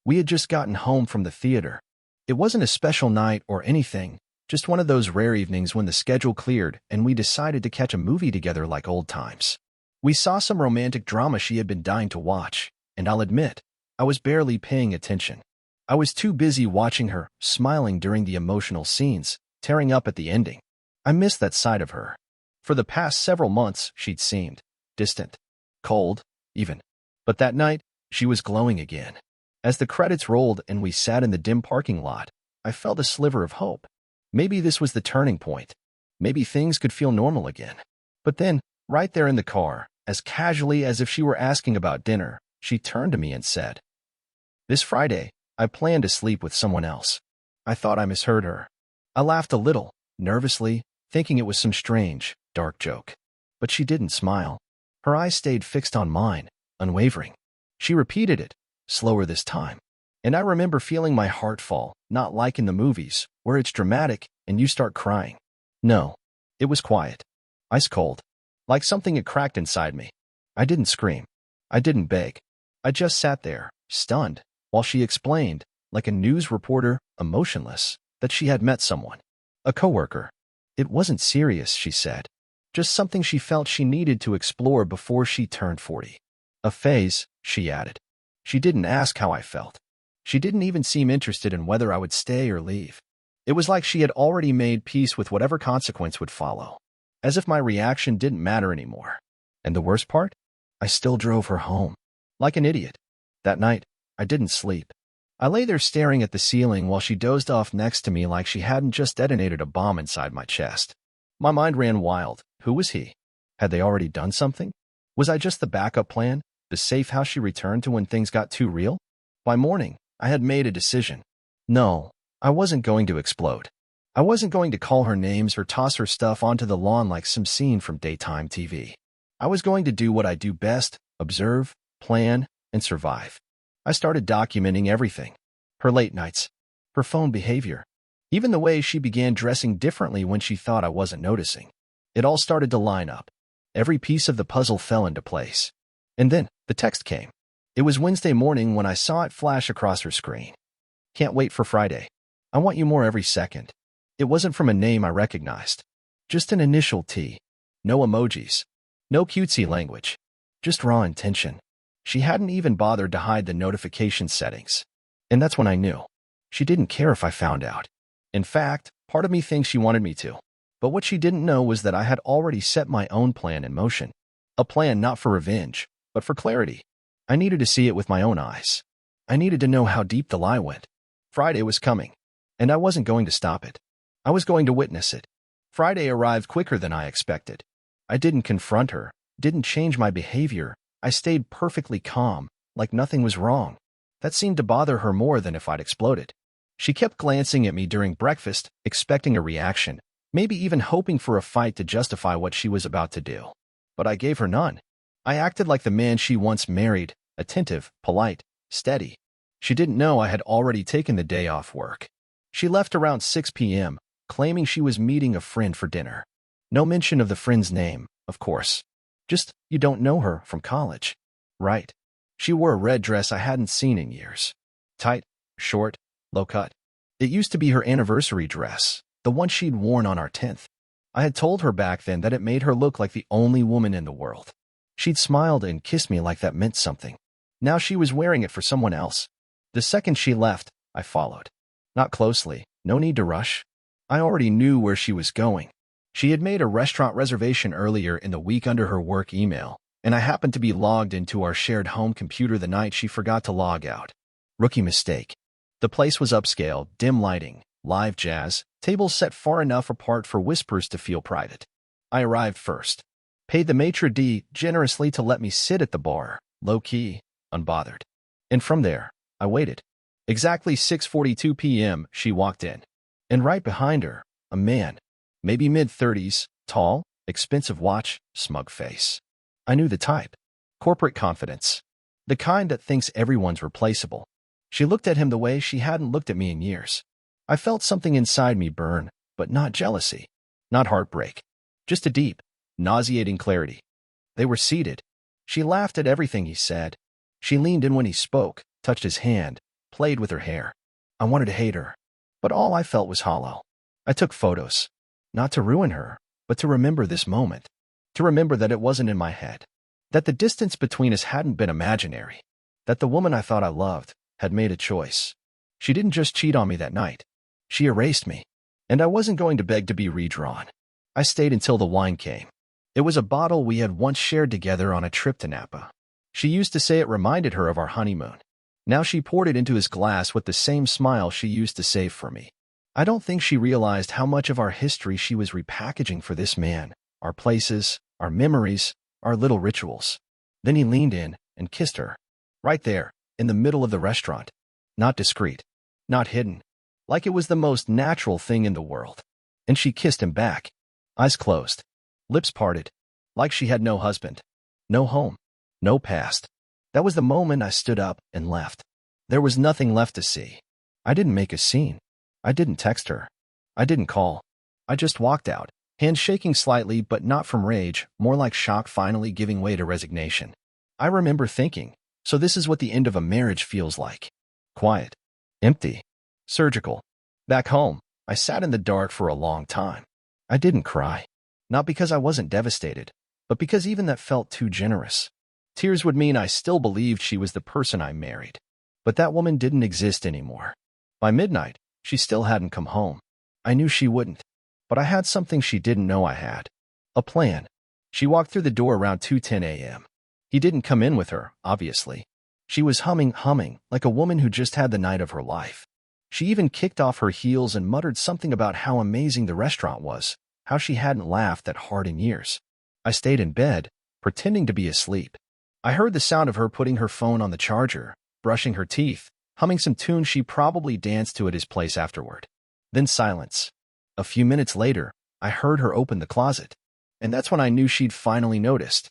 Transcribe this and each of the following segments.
We had just gotten home from the theater. It wasn't a special night or anything, just one of those rare evenings when the schedule cleared and we decided to catch a movie together like old times. We saw some romantic drama she had been dying to watch, and I'll admit, I was barely paying attention. I was too busy watching her, smiling during the emotional scenes, tearing up at the ending. I missed that side of her. For the past several months, she'd seemed distant, cold, even. But that night, she was glowing again. As the credits rolled and we sat in the dim parking lot, I felt a sliver of hope. Maybe this was the turning point. Maybe things could feel normal again. But then, right there in the car, as casually as if she were asking about dinner, she turned to me and said, "This Friday, I plan to sleep with someone else." I thought I misheard her. I laughed a little, nervously, thinking it was some strange, dark joke. But she didn't smile. Her eyes stayed fixed on mine, unwavering. She repeated it, slower this time. And I remember feeling my heart fall, not like in the movies, where it's dramatic and you start crying. No, it was quiet, ice cold, like something had cracked inside me. I didn't scream. I didn't beg. I just sat there, stunned, while she explained, like a news reporter, emotionless, that she had met someone. A coworker. It wasn't serious, she said. Just something she felt she needed to explore before she turned 40. A phase, she added. She didn't ask how I felt. She didn't even seem interested in whether I would stay or leave. It was like she had already made peace with whatever consequence would follow, as if my reaction didn't matter anymore. And the worst part? I still drove her home. Like an idiot. That night, I didn't sleep. I lay there staring at the ceiling while she dozed off next to me like she hadn't just detonated a bomb inside my chest. My mind ran wild. Who was he? Had they already done something? Was I just the backup plan, the safe house she returned to when things got too real? By morning, I had made a decision. No, I wasn't going to explode. I wasn't going to call her names or toss her stuff onto the lawn like some scene from daytime TV. I was going to do what I do best, observe, plan, and survive. I started documenting everything. Her late nights, her phone behavior, even the way she began dressing differently when she thought I wasn't noticing. It all started to line up. Every piece of the puzzle fell into place. And then, the text came. It was Wednesday morning when I saw it flash across her screen. "Can't wait for Friday. I want you more every second." It wasn't from a name I recognized. Just an initial T. No emojis. No cutesy language. Just raw intention. She hadn't even bothered to hide the notification settings. And that's when I knew. She didn't care if I found out. In fact, part of me thinks she wanted me to. But what she didn't know was that I had already set my own plan in motion. A plan not for revenge, but for clarity. I needed to see it with my own eyes. I needed to know how deep the lie went. Friday was coming, and I wasn't going to stop it. I was going to witness it. Friday arrived quicker than I expected. I didn't confront her, didn't change my behavior. I stayed perfectly calm, like nothing was wrong. That seemed to bother her more than if I'd exploded. She kept glancing at me during breakfast, expecting a reaction, maybe even hoping for a fight to justify what she was about to do. But I gave her none. I acted like the man she once married, attentive, polite, steady. She didn't know I had already taken the day off work. She left around 6 p.m., claiming she was meeting a friend for dinner. No mention of the friend's name, of course. Just, you don't know her from college. Right. She wore a red dress I hadn't seen in years. Tight, short, low cut. It used to be her anniversary dress, the one she'd worn on our 10th. I had told her back then that it made her look like the only woman in the world. She'd smiled and kissed me like that meant something. Now she was wearing it for someone else. The second she left, I followed. Not closely, no need to rush. I already knew where she was going. She had made a restaurant reservation earlier in the week under her work email, and I happened to be logged into our shared home computer the night she forgot to log out. Rookie mistake. The place was upscale, dim lighting, live jazz, tables set far enough apart for whispers to feel private. I arrived first. Paid the maitre d' generously to let me sit at the bar, low-key, unbothered. And from there, I waited. Exactly 6:42 p.m., she walked in. And right behind her, a man, maybe mid-30s, tall, expensive watch, smug face. I knew the type. Corporate confidence. The kind that thinks everyone's replaceable. She looked at him the way she hadn't looked at me in years. I felt something inside me burn, but not jealousy. Not heartbreak. Just a deep, nauseating clarity. They were seated. She laughed at everything he said. She leaned in when he spoke, touched his hand, played with her hair. I wanted to hate her, but all I felt was hollow. I took photos, not to ruin her, but to remember this moment, to remember that it wasn't in my head, that the distance between us hadn't been imaginary, that the woman I thought I loved had made a choice. She didn't just cheat on me that night. She erased me, and I wasn't going to beg to be redrawn. I stayed until the wine came. It was a bottle we had once shared together on a trip to Napa. She used to say it reminded her of our honeymoon. Now she poured it into his glass with the same smile she used to save for me. I don't think she realized how much of our history she was repackaging for this man, our places, our memories, our little rituals. Then he leaned in and kissed her. Right there, in the middle of the restaurant. Not discreet, not hidden, like it was the most natural thing in the world. And she kissed him back, eyes closed, lips parted, like she had no husband, no home, no past. That was the moment I stood up and left. There was nothing left to see. I didn't make a scene. I didn't text her. I didn't call. I just walked out, hands shaking slightly but not from rage, more like shock finally giving way to resignation. I remember thinking, so this is what the end of a marriage feels like. Quiet, empty, surgical. Back home, I sat in the dark for a long time. I didn't cry. Not because I wasn't devastated, but because even that felt too generous. Tears would mean I still believed she was the person I married. But that woman didn't exist anymore. By midnight, she still hadn't come home. I knew she wouldn't. But I had something she didn't know I had. A plan. She walked through the door around 2:10 a.m. He didn't come in with her, obviously. She was humming, like a woman who just had the night of her life. She even kicked off her heels and muttered something about how amazing the restaurant was, how she hadn't laughed that hard in years. I stayed in bed, pretending to be asleep. I heard the sound of her putting her phone on the charger, brushing her teeth, humming some tune she probably danced to at his place afterward. Then silence. A few minutes later, I heard her open the closet. And that's when I knew she'd finally noticed.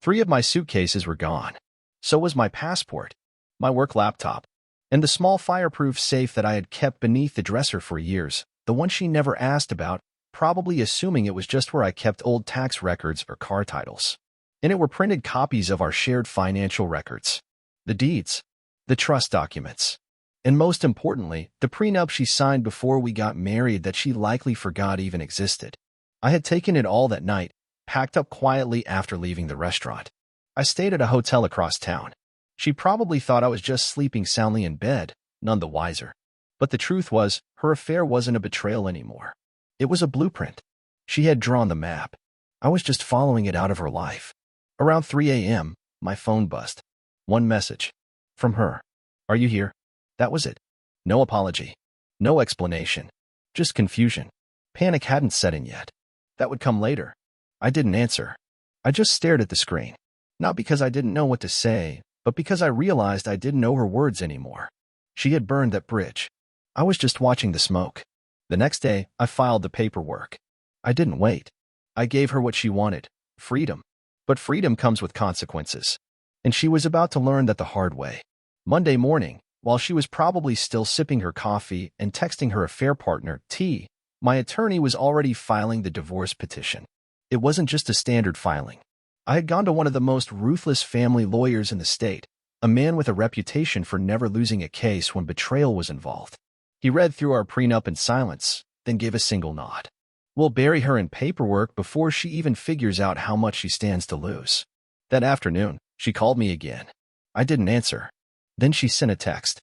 3 of my suitcases were gone. So was my passport, my work laptop, and the small fireproof safe that I had kept beneath the dresser for years, the one she never asked about, probably assuming it was just where I kept old tax records or car titles. In it were printed copies of our shared financial records, the deeds, the trust documents, and most importantly, the prenup she signed before we got married that she likely forgot even existed. I had taken it all that night, packed up quietly after leaving the restaurant. I stayed at a hotel across town. She probably thought I was just sleeping soundly in bed, none the wiser. But the truth was, her affair wasn't a betrayal anymore. It was a blueprint. She had drawn the map. I was just following it out of her life. Around 3 a.m., my phone buzzed. One message. From her. Are you here? That was it. No apology. No explanation. Just confusion. Panic hadn't set in yet. That would come later. I didn't answer. I just stared at the screen. Not because I didn't know what to say, but because I realized I didn't know her words anymore. She had burned that bridge. I was just watching the smoke. The next day, I filed the paperwork. I didn't wait. I gave her what she wanted, freedom. But freedom comes with consequences. And she was about to learn that the hard way. Monday morning, while she was probably still sipping her coffee and texting her affair partner, T, my attorney was already filing the divorce petition. It wasn't just a standard filing. I had gone to one of the most ruthless family lawyers in the state, a man with a reputation for never losing a case when betrayal was involved. He read through our prenup in silence, then gave a single nod. We'll bury her in paperwork before she even figures out how much she stands to lose. That afternoon, she called me again. I didn't answer. Then she sent a text.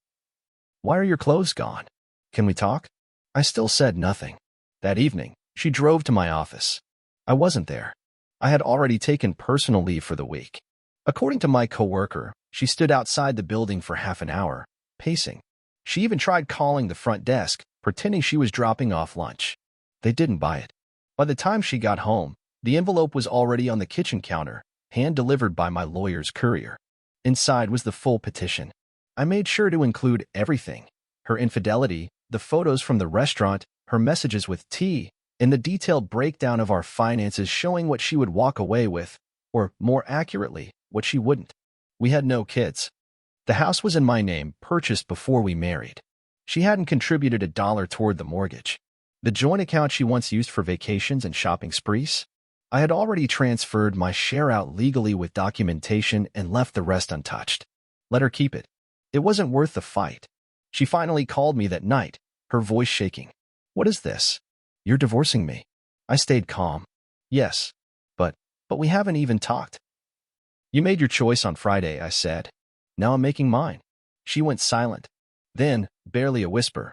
Why are your clothes gone? Can we talk? I still said nothing. That evening, she drove to my office. I wasn't there. I had already taken personal leave for the week. According to my coworker, she stood outside the building for half an hour, pacing. She even tried calling the front desk, pretending she was dropping off lunch. They didn't buy it. By the time she got home, the envelope was already on the kitchen counter, hand-delivered by my lawyer's courier. Inside was the full petition. I made sure to include everything. Her infidelity, the photos from the restaurant, her messages with T, and the detailed breakdown of our finances showing what she would walk away with, or more accurately, what she wouldn't. We had no kids. The house was in my name, purchased before we married. She hadn't contributed a dollar toward the mortgage. The joint account she once used for vacations and shopping sprees? I had already transferred my share out legally with documentation and left the rest untouched. Let her keep it. It wasn't worth the fight. She finally called me that night, her voice shaking. "What is this? You're divorcing me." I stayed calm. "Yes, but we haven't even talked." "You made your choice on Friday," I said. "Now I'm making mine." She went silent. Then, barely a whisper,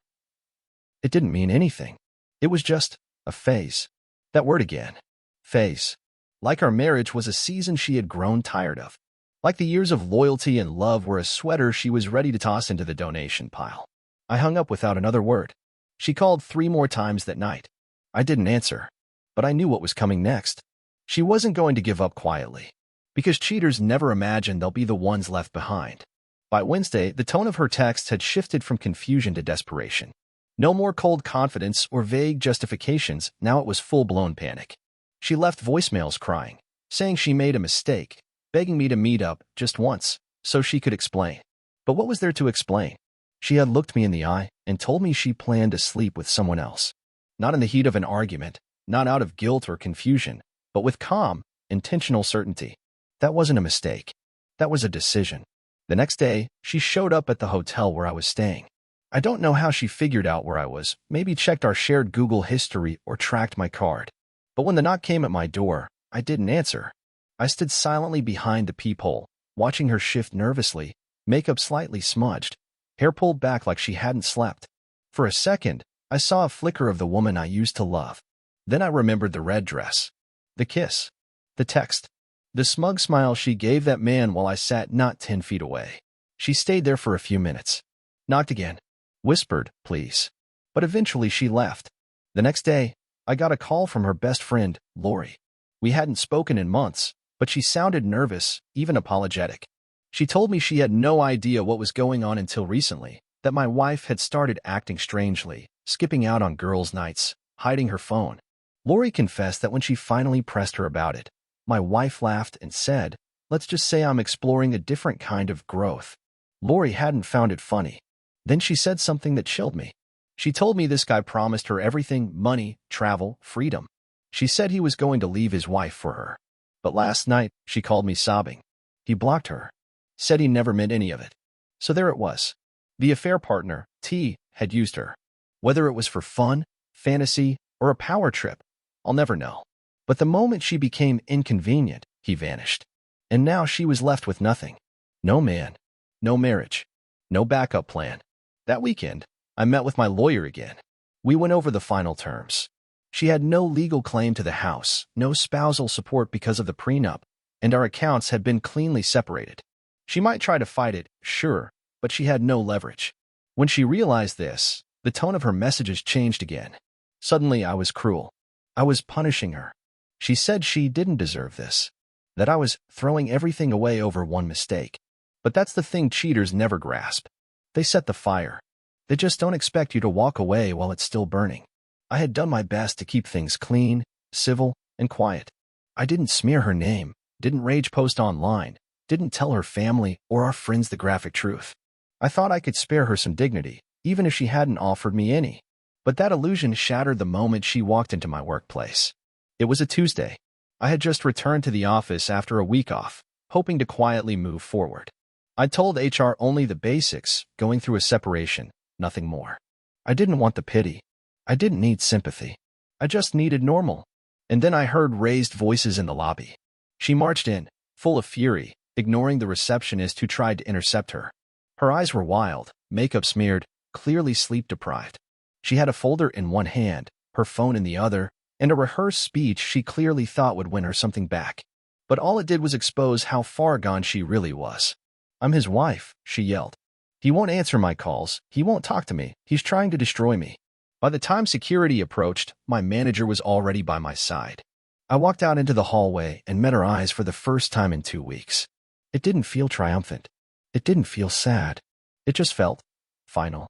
"It didn't mean anything. It was just a phase." That word again. Phase. Like our marriage was a season she had grown tired of. Like the years of loyalty and love were a sweater she was ready to toss into the donation pile. I hung up without another word. She called 3 more times that night. I didn't answer, but I knew what was coming next. She wasn't going to give up quietly, because cheaters never imagine they'll be the ones left behind. By Wednesday, the tone of her texts had shifted from confusion to desperation. No more cold confidence or vague justifications, now it was full-blown panic. She left voicemails crying, saying she made a mistake, begging me to meet up just once, so she could explain. But what was there to explain? She had looked me in the eye and told me she planned to sleep with someone else. Not in the heat of an argument, not out of guilt or confusion, but with calm, intentional certainty. That wasn't a mistake. That was a decision. The next day, she showed up at the hotel where I was staying. I don't know how she figured out where I was, maybe checked our shared Google history or tracked my card. But when the knock came at my door, I didn't answer. I stood silently behind the peephole, watching her shift nervously, makeup slightly smudged, hair pulled back like she hadn't slept. For a second, I saw a flicker of the woman I used to love. Then I remembered the red dress, the kiss, the text, the smug smile she gave that man while I sat not 10 feet away. She stayed there for a few minutes. Knocked again. Whispered, "Please." But eventually she left. The next day, I got a call from her best friend, Lori. We hadn't spoken in months, but she sounded nervous, even apologetic. She told me she had no idea what was going on until recently, that my wife had started acting strangely, skipping out on girls' nights, hiding her phone. Lori confessed that when she finally pressed her about it, my wife laughed and said, "Let's just say I'm exploring a different kind of growth." Lori hadn't found it funny. Then she said something that chilled me. She told me this guy promised her everything: money, travel, freedom. She said he was going to leave his wife for her. But last night, she called me sobbing. He blocked her. Said he never meant any of it. So there it was. The affair partner, T, had used her. Whether it was for fun, fantasy, or a power trip, I'll never know. But the moment she became inconvenient, he vanished. And now she was left with nothing. No man. No marriage. No backup plan. That weekend, I met with my lawyer again. We went over the final terms. She had no legal claim to the house, no spousal support because of the prenup, and our accounts had been cleanly separated. She might try to fight it, sure, but she had no leverage. When she realized this, the tone of her messages changed again. Suddenly, I was cruel. I was punishing her. She said she didn't deserve this, that I was throwing everything away over one mistake. But that's the thing cheaters never grasp. They set the fire. They just don't expect you to walk away while it's still burning. I had done my best to keep things clean, civil, and quiet. I didn't smear her name, didn't rage post online, didn't tell her family or our friends the graphic truth. I thought I could spare her some dignity, even if she hadn't offered me any. But that illusion shattered the moment she walked into my workplace. It was a Tuesday. I had just returned to the office after a week off, hoping to quietly move forward. I told HR only the basics, going through a separation, nothing more. I didn't want the pity. I didn't need sympathy. I just needed normal. And then I heard raised voices in the lobby. She marched in, full of fury, ignoring the receptionist who tried to intercept her. Her eyes were wild, makeup smeared, clearly sleep-deprived. She had a folder in one hand, her phone in the other, and a rehearsed speech she clearly thought would win her something back. But all it did was expose how far gone she really was. "I'm his wife," she yelled. "He won't answer my calls. He won't talk to me. He's trying to destroy me." By the time security approached, my manager was already by my side. I walked out into the hallway and met her eyes for the first time in 2 weeks. It didn't feel triumphant. It didn't feel sad. It just felt final.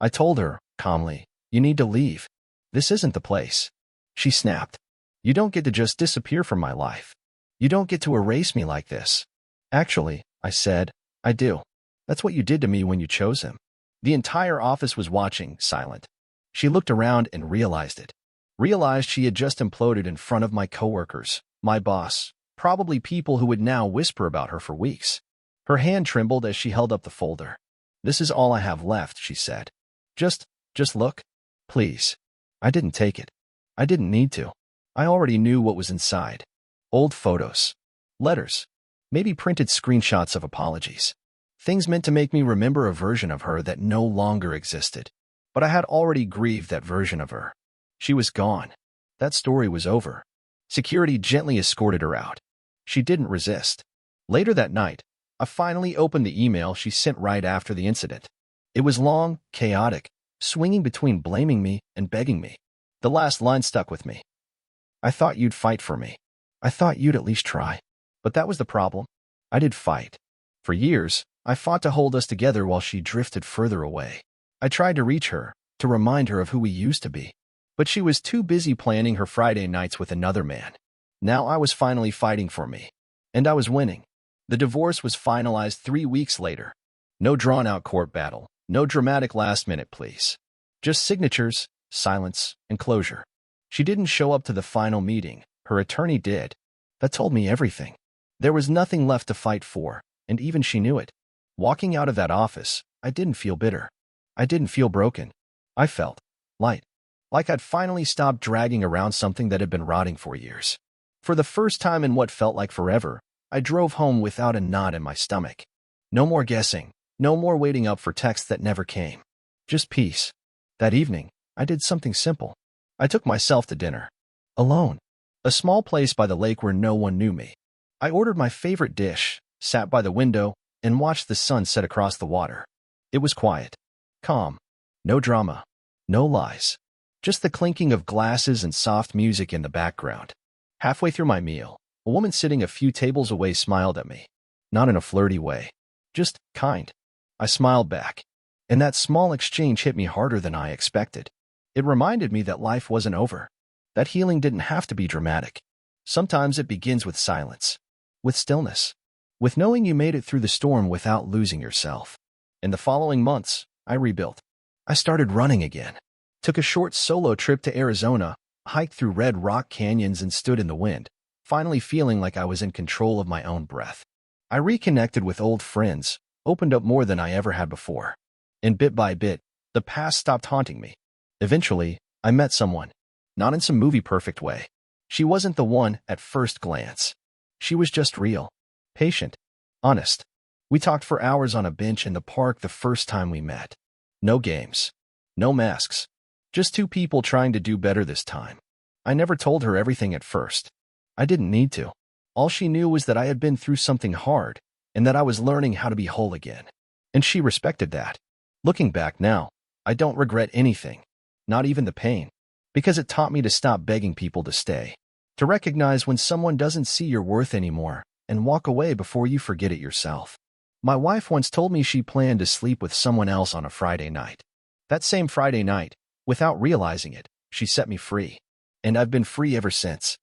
I told her, calmly, "You need to leave. This isn't the place." She snapped. "You don't get to just disappear from my life. You don't get to erase me like this." "Actually," I said, "I do. That's what you did to me when you chose him." The entire office was watching, silent. She looked around and realized it. Realized she had just imploded in front of my coworkers, my boss, probably people who would now whisper about her for weeks. Her hand trembled as she held up the folder. This is all I have left, she said. Just look. Please. I didn't take it. I didn't need to. I already knew what was inside. Old photos. Letters. Maybe printed screenshots of apologies. Things meant to make me remember a version of her that no longer existed. But I had already grieved that version of her. She was gone. That story was over. Security gently escorted her out. She didn't resist. Later that night, I finally opened the email she sent right after the incident. It was long, chaotic, swinging between blaming me and begging me. The last line stuck with me. I thought you'd fight for me. I thought you'd at least try. But that was the problem. I did fight. For years, I fought to hold us together while she drifted further away. I tried to reach her, to remind her of who we used to be. But she was too busy planning her Friday nights with another man. Now I was finally fighting for me. And I was winning. The divorce was finalized 3 weeks later. No drawn-out court battle. No dramatic last-minute pleas. Just signatures, silence, and closure. She didn't show up to the final meeting. Her attorney did. That told me everything. There was nothing left to fight for, and even she knew it. Walking out of that office, I didn't feel bitter. I didn't feel broken. I felt light. Like I'd finally stopped dragging around something that had been rotting for years. For the first time in what felt like forever, I drove home without a knot in my stomach. No more guessing. No more waiting up for texts that never came. Just peace. That evening, I did something simple. I took myself to dinner. Alone. A small place by the lake where no one knew me. I ordered my favorite dish, sat by the window, and watched the sun set across the water. It was quiet. Calm. No drama. No lies. Just the clinking of glasses and soft music in the background. Halfway through my meal, a woman sitting a few tables away smiled at me. Not in a flirty way. Just kind. I smiled back. And that small exchange hit me harder than I expected. It reminded me that life wasn't over. That healing didn't have to be dramatic. Sometimes it begins with silence. With stillness. With knowing you made it through the storm without losing yourself. In the following months, I rebuilt. I started running again. Took a short solo trip to Arizona, hiked through red rock canyons and stood in the wind, finally feeling like I was in control of my own breath. I reconnected with old friends, opened up more than I ever had before. And bit by bit, the past stopped haunting me. Eventually, I met someone. Not in some movie-perfect way. She wasn't the one at first glance. She was just real. Patient. Honest. We talked for hours on a bench in the park the first time we met. No games. No masks. Just two people trying to do better this time. I never told her everything at first. I didn't need to. All she knew was that I had been through something hard, and that I was learning how to be whole again. And she respected that. Looking back now, I don't regret anything. Not even the pain. Because it taught me to stop begging people to stay. To recognize when someone doesn't see your worth anymore, and walk away before you forget it yourself. My wife once told me she planned to sleep with someone else on a Friday night. That same Friday night, without realizing it, she set me free. And I've been free ever since.